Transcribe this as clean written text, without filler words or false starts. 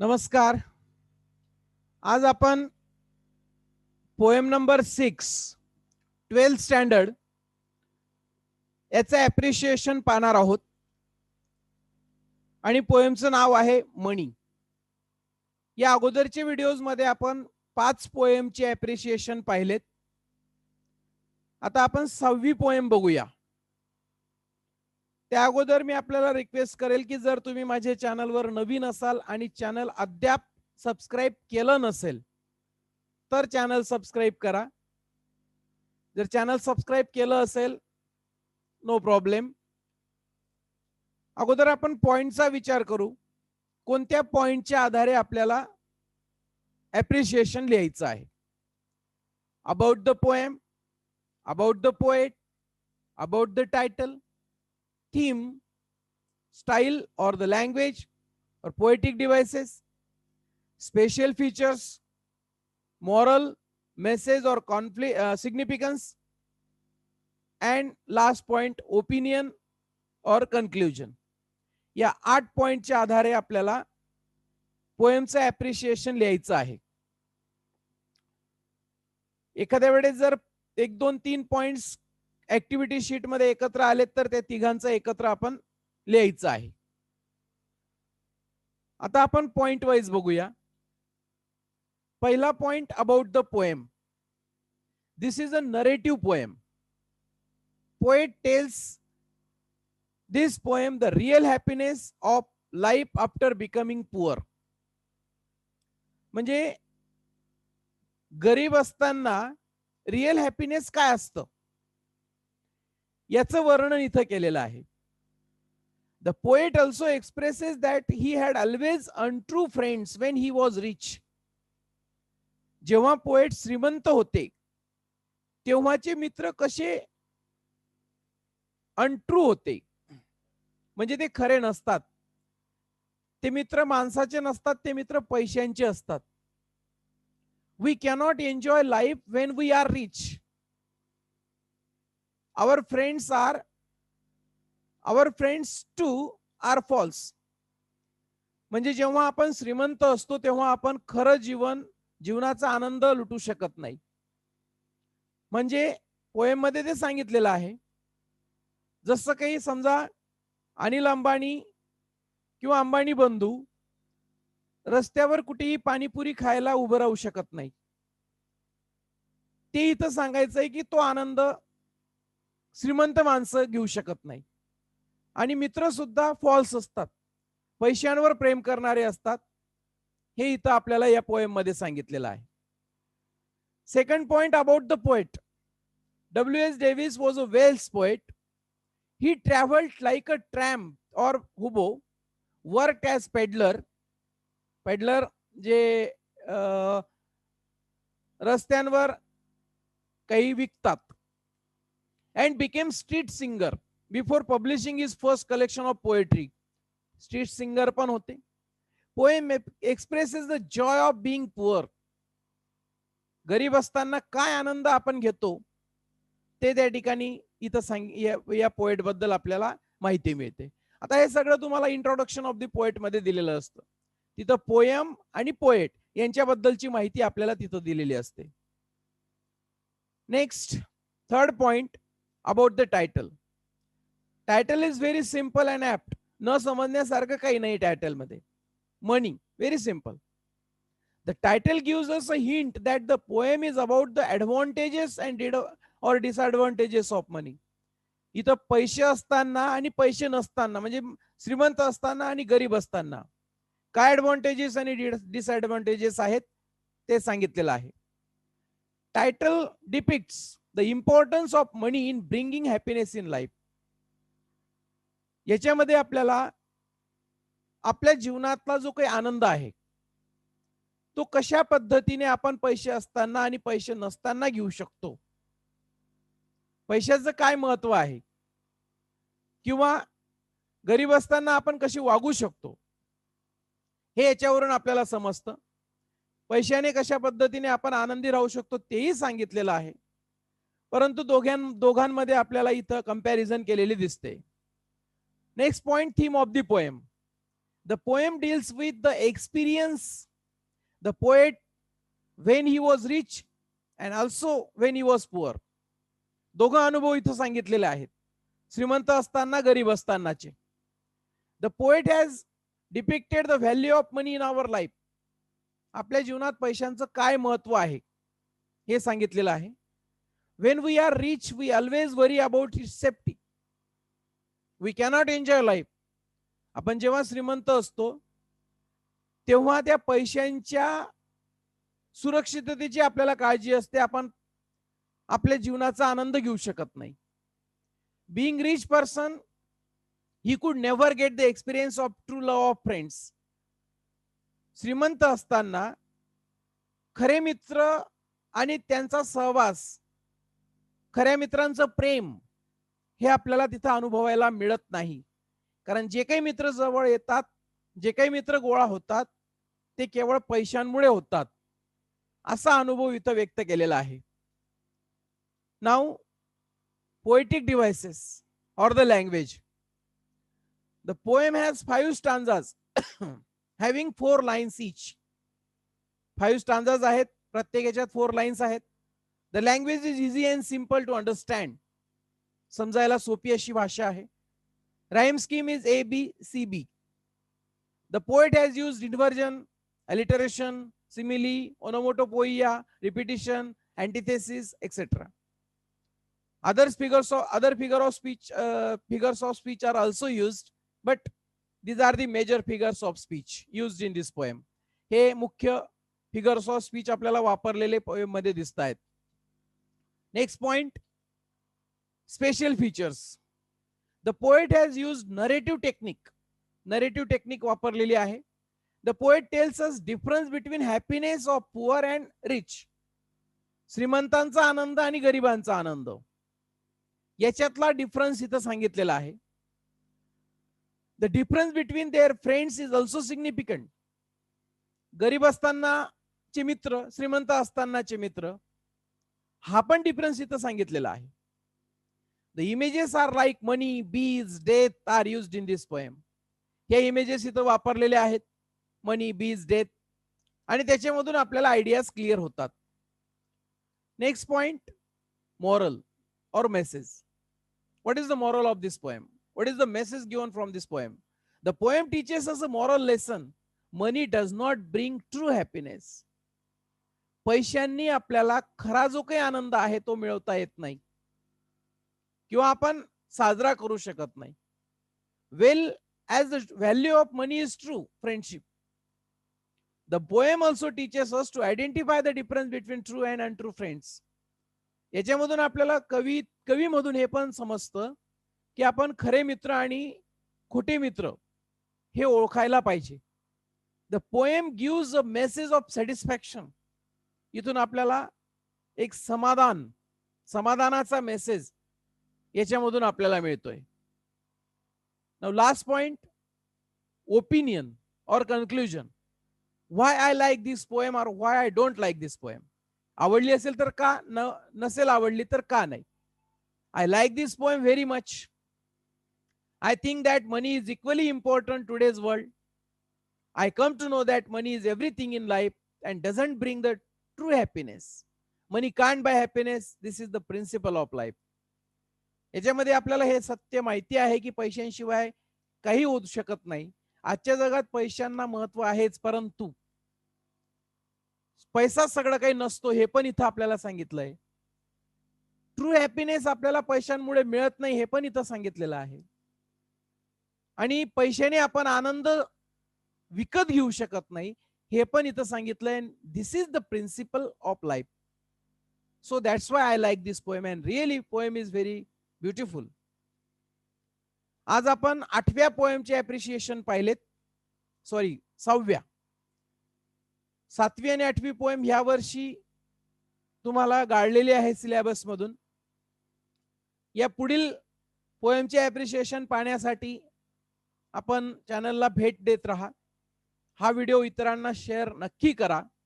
नमस्कार. आज आपण पोएम नंबर 6 12th स्टँडर्ड याचं ॲप्रिशिएशन पाहणार आहोत आणि पोएमचं नाव आहे मणी. या अगोदरच्या व्हिडिओज मध्ये आपण 5 पोएमचे ॲप्रिशिएशन पाहिलेत. आता आपण 6वी पोएम बघूया. त्या अगोदर मी आपल्याला रिक्वेस्ट करेल की जर तुम्ही माझ्या चॅनलवर नवीन असाल आणि चॅनल अद्याप सबस्क्राइब केलं नसेल तर चॅनल सबस्क्राइब करा. जर चॅनल सबस्क्राइब केलं असेल नो प्रॉब्लेम. अगोदर आपण पॉइंटचा विचार करू. कोणत्या पॉइंटच्या आधारे आपल्याला ॲप्रिशिएशन लिहायचं आहे. About the poem, about the poet, about the title, theme, style or the language or poetic devices, special features, moral, message or conflict, significance, and last point opinion or conclusion. या 8 पॉइंटच्या आधारे आपल्याला पोएमचं appreciation लिहायचं आहे. एखाद्या वेळेस जर 1 2 3 points activity sheet मध्ये एकत्र आलेत तर त्या तिघांचं एकत्र आपण लिहायचं आहे. आता आपण पॉइंट वाइज बघूया. पहिला point about the poem. This is a narrative poem. Poet tells this poem the real happiness of life after becoming poor. म्हणजे गरीब असताना रियल हॅपीनेस काय असतं याचं वर्णन इथं केलेलं आहे. The poet also expresses that he had always untrue friends when he was rich. जेव्हा पोएट श्रीमंत होते तेव्हाचे मित्र कसे अनट्रू होते, म्हणजे ते खरे नसतात. ते मित्र माणसाचे नसतात, ते मित्र पैशांचे असतात. We cannot enjoy life when we are rich. Our friends too are false. म्हणजे जेव्हा आपण श्रीमंत असतो तेव्हा आपण खरं जीवनाचा आनंद लुटू शकत नाही. म्हणजे पोएम मध्ये ते सांगितलेलं आहे. जसं काही समजा अनिल अंबानी किंवा अंबानी बंधू रस्त्यावर कुठेही पाणीपुरी खायला उभं राहू शकत नाही. ते इथं सांगायचंय की तो आनंद श्रीमंत माणसं घेऊ शकत नाही. आणि मित्र सुद्धा फॉल्स असतात, पैशांवर प्रेम करणारे असतात. हे इथं आपल्याला या पोएम मध्ये सांगितलेलं आहे. Second point about the poet. W.S. Davis was a Wales poet. He traveled like a tramp or hobo, worked as peddler. Peddler जे रस्त्यांवर काही विकतात. And became street singer before publishing his first collection of poetry. Street singer पण होते. Poem expresses the joy of being poor. गरीब असताना काय आनंद आपण घेतो ते त्या ठिकाणी इथं या पोएट बद्दल आपल्याला माहिती मिळते. आता हे सगळं तुम्हाला इंट्रोडक्शन ऑफ द पोएट मध्ये दिलेलं असतं. तिथं पोएम आणि पोएट यांच्याबद्दलची माहिती आपल्याला तिथं दिलेली असते. Next third point about the title. Title is very simple and apt. न समजण्यासारखं काही नाही टायटल मध्ये. Money, very simple. The title gives us a hint that the poem is about the advantages and or disadvantages of money. इथं पैसे असताना आणि पैसे नसताना, म्हणजे श्रीमंत असताना आणि गरीब असताना काय ऍडव्हान्टेजेस आणि डिसएडव्हान्टेजेस आहेत ते सांगितलेलं आहे. Title depicts the importance of money in bringing happiness in life. याच्यामध्ये आपल्याला आपल्या जीवनातला जो काही आनंद आहे तो कशा पद्धतीने आपण पैसे असताना आणि पैसे नसताना घेऊ शकतो, पैशाचं काय महत्व आहे, किंवा गरीब असताना आपण कशी वागू शकतो हे याच्यावरून आपल्याला समजतं. पैशाने कशा पद्धतीने आपण आनंदी राहू शकतो तेही सांगितलेलं आहे. परंतु दोघांमध्ये आपल्याला इथं कंपॅरिझन केलेली दिसते. Next point, theme of the poem. The poem deals with the experience the poet when he was rich and also when he was poor. दोघं अनुभव इथं सांगितलेले आहेत, श्रीमंत असताना गरीब असतानाचे. The poet has depicted the value of money in our life. आपल्या जीवनात पैशांचं काय महत्व आहे हे सांगितलेलं आहे. When we are rich, we always worry about its safety. We cannot enjoy life. आपण जेव्हा श्रीमंत असतो तेव्हा त्या पैशांच्या सुरक्षिततेची आपल्याला काळजी असते. आपण आपल्या जीवनाचा आनंद घेऊ शकत नाही. Being rich person, he could never get the experience of true love of friends. श्रीमंत असताना खरे मित्र आणि त्यांचा सहवास, खऱ्या मित्रांचं प्रेम हे आपल्याला तिथं अनुभवायला मिळत नाही. कारण जे काही मित्र जवळ येतात, जे काही मित्र गोळा होतात ते केवळ पैशांमुळे होतात, असा अनुभव इथं व्यक्त केलेला आहे. नाउ पोएटिक डिव्हाइसेस और the language. The poem has 5 stanzas having 4 lines each. 5 stanzas आहेत, प्रत्येक याच्यात 4 लाईन्स आहेत. The language is easy and simple to understand. समजायला सोपी अशी भाषा आहे. Rhyme scheme is A, B, C, B. The poet has used inversion, alliteration, simile, onomatopoeia, repetition, antithesis, etc. Other figures of speech are also used, but these are the major figures of speech used in this poem. हे मुख्य figures of speech आपल्याला वापरलेले poem मध्ये दिसत आहेत. Next point, special features. The poet has used narrative technique. Narrative technique वापरलेली आहे. The poet tells us difference between happiness of poor and rich. श्रीमंतांचा आनंद आणि गरिबांचा आनंद याच्यातला डिफरन्स इथं सांगितलेला आहे. The difference between their friends is also significant. गरीब असतानाचे मित्र, श्रीमंत असतानाचे मित्र, हा पण डिफरन्स इथं सांगितलेला आहे. The images are like money, bees, death are used in this poem. हे इमेजेस इथं वापरलेले आहेत, मनी, बीज, डेथ, आणि त्याच्यामधून आपल्याला आयडियाज क्लिअर होतात. नेक्स्ट पॉइंट, मॉरल और message. What is the moral of this poem? What is the message given from this poem? The poem teaches us a moral lesson. Money does not bring true happiness. पैशांनी आपल्याला खरा जो काही आनंद आहे तो मिळवता येत नाही किंवा आपण साजरा करू शकत नाही. Well as the value of money is true friendship. The poem also teaches us to identify the difference between true and untrue friends. याच्यामधून आपल्याला कवीमधून हे पण समजतं की आपण खरे मित्र आणि खोटे मित्र हे ओळखायला पाहिजे. The poem gives a message of satisfaction. इथून आपल्याला एक समाधानाचा मेसेज याच्यामधून आपल्याला मिळतोय. Now last point, opinion or conclusion. Why I like this poem or why I don't like this poem. आवडली असेल तर का, नसेल आवडली तर का नाही. I like this poem very much. I think that money is equally important today's world. I come to know that money is everything in life and doesn't bring the true happiness. Money can't buy happiness. This is the principle of life. याच्यामध्ये आपल्याला हे सत्य माहिती आहे की पैशांशिवाय काही होऊ शकत नाही. आजच्या जगात पैशांना महत्व आहेच, परंतु पैसा सगळं काही नसतो हे पण इथं आपल्याला सांगितलंय. ट्रू हॅपीनेस आपल्याला पैशांमुळे मिळत नाही हे पण इथं सांगितलेलं आहे. आणि पैशाने आपण आनंद विकत घेऊ शकत नाही हे पण इथं सांगितलंय. This is the principle of life. So that's why I like this poem and really poem is very beautiful. आज आपण 8व्या पोएमचे अप्रिशिएशन पाहिलेत. सॉरी, 6व्या. 7वी आणि 8वी पोएम ह्या वर्षी तुम्हाला गाळलेली आहे सिलेबस मधून. या पुढील पोएमचे अप्रिशिएशन पाहण्यासाठी आपण चॅनलला भेट देत राहा. हा व्हिडिओ इतरांना शेअर नक्की करा.